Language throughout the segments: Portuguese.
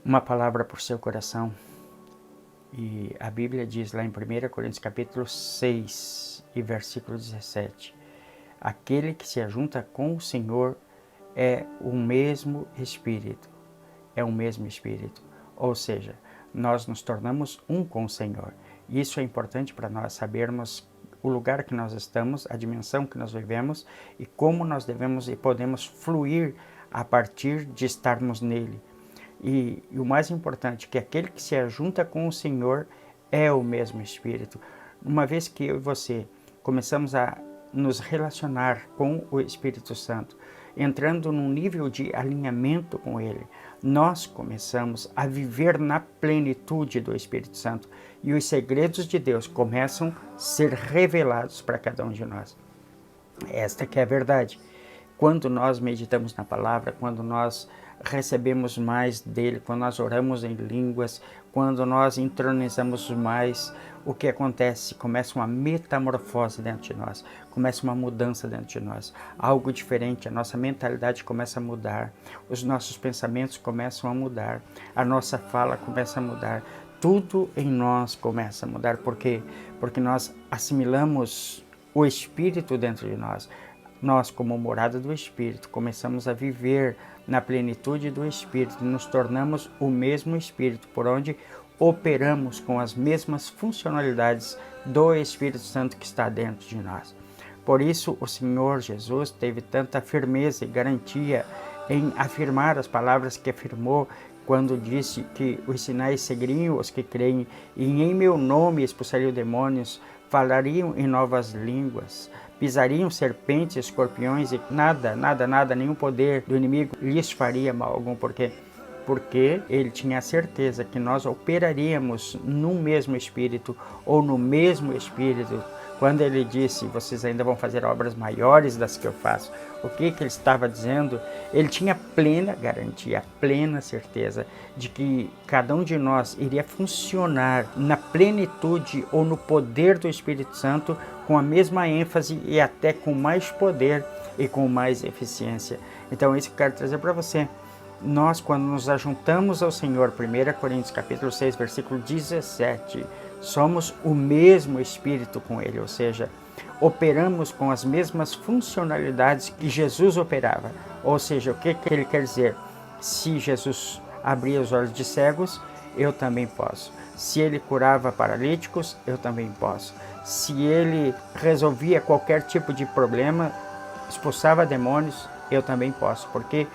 uma palavra por seu coração. E a Bíblia diz lá em 1 Coríntios capítulo 6 e versículo 17: aquele que se ajunta com o Senhor é o mesmo Espírito. É o mesmo Espírito. Ou seja, nós nos tornamos um com o Senhor. Isso é importante para nós sabermos o lugar que nós estamos, a dimensão que nós vivemos e como nós devemos e podemos fluir a partir de estarmos nele. E o mais importante, que aquele que se ajunta com o Senhor é o mesmo Espírito. Uma vez que eu e você começamos a nos relacionar com o Espírito Santo, entrando num nível de alinhamento com Ele, nós começamos a viver na plenitude do Espírito Santo e os segredos de Deus começam a ser revelados para cada um de nós. Esta que é a verdade. Quando nós meditamos na palavra, quando nós recebemos mais dele, quando nós oramos em línguas, quando nós entronizamos mais, o que acontece? Começa uma metamorfose dentro de nós, começa uma mudança dentro de nós, algo diferente, a nossa mentalidade começa a mudar, os nossos pensamentos começam a mudar, a nossa fala começa a mudar, tudo em nós começa a mudar. Por quê? Porque nós assimilamos o Espírito dentro de nós. Nós, como morada do Espírito, começamos a viver na plenitude do Espírito e nos tornamos o mesmo Espírito, por onde operamos com as mesmas funcionalidades do Espírito Santo que está dentro de nós. Por isso, o Senhor Jesus teve tanta firmeza e garantia em afirmar as palavras que afirmou quando disse que os sinais seguiriam os que creem e em meu nome expulsariam demônios, falariam em novas línguas, pisariam serpentes, escorpiões e nada, nenhum poder do inimigo lhes faria mal algum. Porque ele tinha a certeza que nós operaríamos no mesmo Espírito ou no mesmo Espírito. Quando ele disse, vocês ainda vão fazer obras maiores das que eu faço, o que ele estava dizendo? Ele tinha plena garantia, plena certeza de que cada um de nós iria funcionar na plenitude ou no poder do Espírito Santo com a mesma ênfase e até com mais poder e com mais eficiência. Então é isso que eu quero trazer para você. Nós, quando nos ajuntamos ao Senhor, 1 Coríntios capítulo 6, versículo 17, somos o mesmo Espírito com Ele, ou seja, operamos com as mesmas funcionalidades que Jesus operava. Ou seja, o que ele quer dizer? Se Jesus abria os olhos de cegos, eu também posso. Se ele curava paralíticos, eu também posso. Se ele resolvia qualquer tipo de problema, expulsava demônios, eu também posso. Porque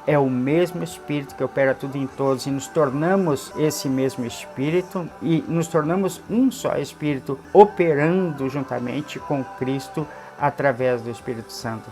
é o mesmo Espírito que opera tudo em todos e nos tornamos esse mesmo Espírito e nos tornamos um só Espírito operando juntamente com Cristo através do Espírito Santo.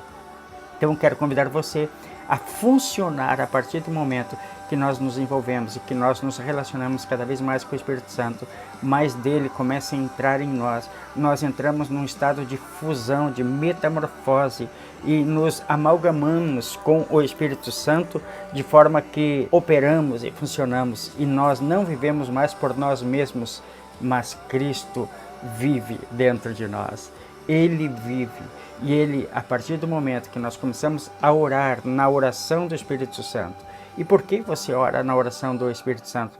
Então quero convidar você a funcionar a partir do momento que nós nos envolvemos e que nós nos relacionamos cada vez mais com o Espírito Santo, mais dele começa a entrar em nós. Nós entramos num estado de fusão, de metamorfose e nos amalgamamos com o Espírito Santo de forma que operamos e funcionamos e nós não vivemos mais por nós mesmos, mas Cristo vive dentro de nós. Ele vive e ele, a partir do momento que nós começamos a orar na oração do Espírito Santo. E por que você ora na oração do Espírito Santo?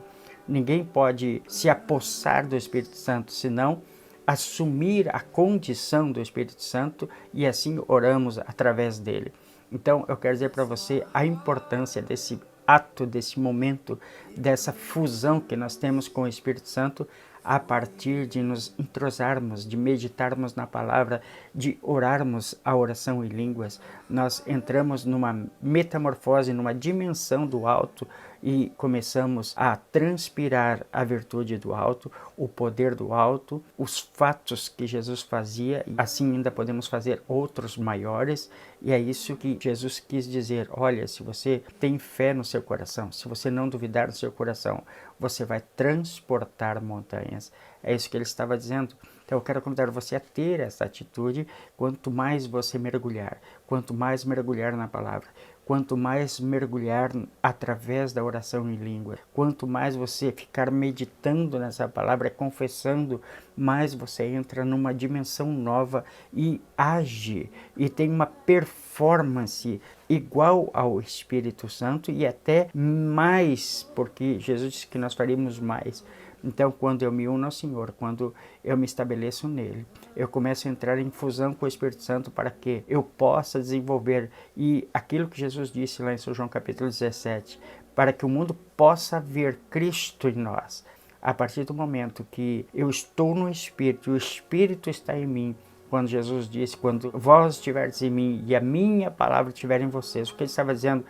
Ninguém pode se apossar do Espírito Santo, senão assumir a condição do Espírito Santo e assim oramos através dele. Então eu quero dizer para você a importância desse ato, desse momento, dessa fusão que nós temos com o Espírito Santo a partir de nos entrosarmos, de meditarmos na palavra, de orarmos a oração em línguas. Nós entramos numa metamorfose, numa dimensão do alto e começamos a transpirar a virtude do alto, o poder do alto, os fatos que Jesus fazia, e assim ainda podemos fazer outros maiores. E é isso que Jesus quis dizer: olha, se você tem fé no seu coração, se você não duvidar no seu coração, você vai transportar montanhas. É isso que ele estava dizendo. Então eu quero convidar você a ter essa atitude. Quanto mais você mergulhar, quanto mais mergulhar na palavra, quanto mais mergulhar através da oração em língua, quanto mais você ficar meditando nessa palavra, confessando, mais você entra numa dimensão nova e age e tem uma performance igual ao Espírito Santo e até mais, porque Jesus disse que nós faríamos mais. Então, quando eu me uno ao Senhor, quando eu me estabeleço nele, eu começo a entrar em fusão com o Espírito Santo para que eu possa desenvolver, e aquilo que Jesus disse lá em São João capítulo 17, para que o mundo possa ver Cristo em nós. A partir do momento que eu estou no Espírito, o Espírito está em mim, quando Jesus disse, quando vós estiverdes em mim e a minha palavra estiver em vocês, o que ele estava dizendo?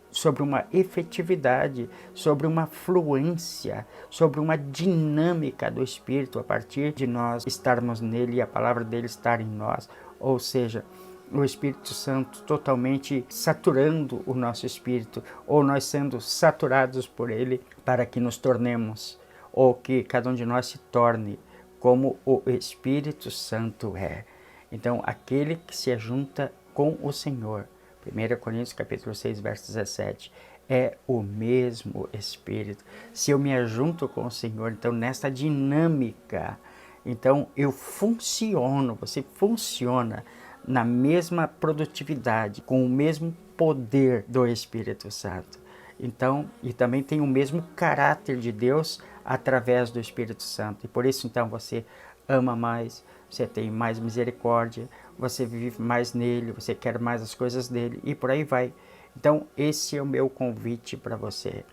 Sobre uma efetividade, sobre uma fluência, sobre uma dinâmica do Espírito a partir de nós estarmos nele e a palavra dele estar em nós. Ou seja, o Espírito Santo totalmente saturando o nosso espírito, ou nós sendo saturados por ele para que nos tornemos, ou que cada um de nós se torne como o Espírito Santo é. Então, aquele que se ajunta com o Senhor, 1 Coríntios capítulo 6, verso 17, é o mesmo Espírito. Se eu me ajunto com o Senhor, então nessa dinâmica, então eu funciono, você funciona na mesma produtividade, com o mesmo poder do Espírito Santo. Então, e também tem o mesmo caráter de Deus através do Espírito Santo. E por isso, então, você ama mais, você tem mais misericórdia, você vive mais nele, você quer mais as coisas dele e por aí vai. Então, esse é o meu convite para você.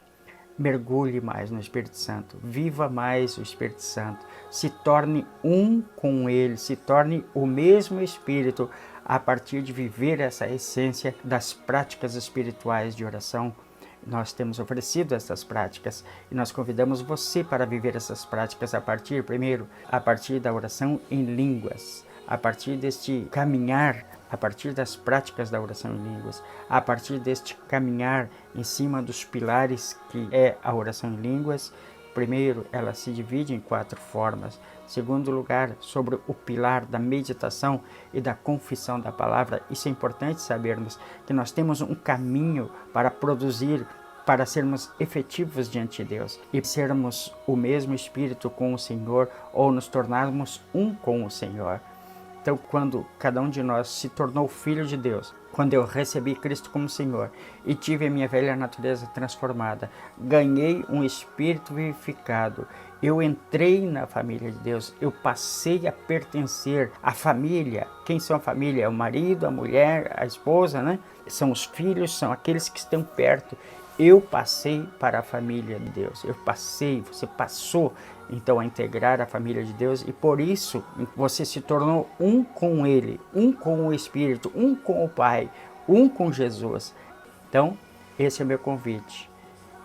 Mergulhe mais no Espírito Santo, viva mais o Espírito Santo, se torne um com ele, se torne o mesmo Espírito a partir de viver essa essência das práticas espirituais de oração. Nós temos oferecido essas práticas e nós convidamos você para viver essas práticas primeiro, a partir da oração em línguas, a partir deste caminhar, a partir das práticas da oração em línguas, a partir deste caminhar em cima dos pilares que é a oração em línguas. Primeiro, ela se divide em 4 formas. Segundo lugar, sobre o pilar da meditação e da confissão da palavra. Isso é importante sabermos, que nós temos um caminho para produzir, para sermos efetivos diante de Deus e sermos o mesmo Espírito com o Senhor, ou nos tornarmos um com o Senhor. Então, quando cada um de nós se tornou filho de Deus, quando eu recebi Cristo como Senhor e tive a minha velha natureza transformada, ganhei um espírito vivificado, eu entrei na família de Deus, eu passei a pertencer à família. Quem são a família? É o marido, a mulher, a esposa, né? São os filhos, são aqueles que estão perto. Eu passei para a família de Deus, você passou então a integrar a família de Deus e por isso você se tornou um com Ele, um com o Espírito, um com o Pai, um com Jesus. Então, esse é o meu convite.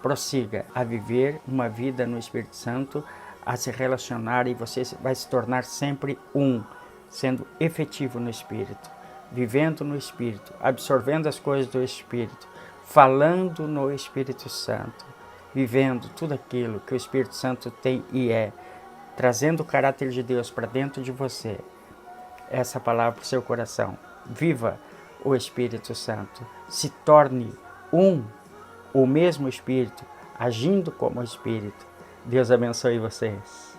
Prossiga a viver uma vida no Espírito Santo, a se relacionar e você vai se tornar sempre um, sendo efetivo no Espírito, vivendo no Espírito, absorvendo as coisas do Espírito, falando no Espírito Santo, vivendo tudo aquilo que o Espírito Santo tem e é, trazendo o caráter de Deus para dentro de você. Essa palavra para o seu coração. Viva o Espírito Santo. Se torne um, o mesmo Espírito, agindo como Espírito. Deus abençoe vocês.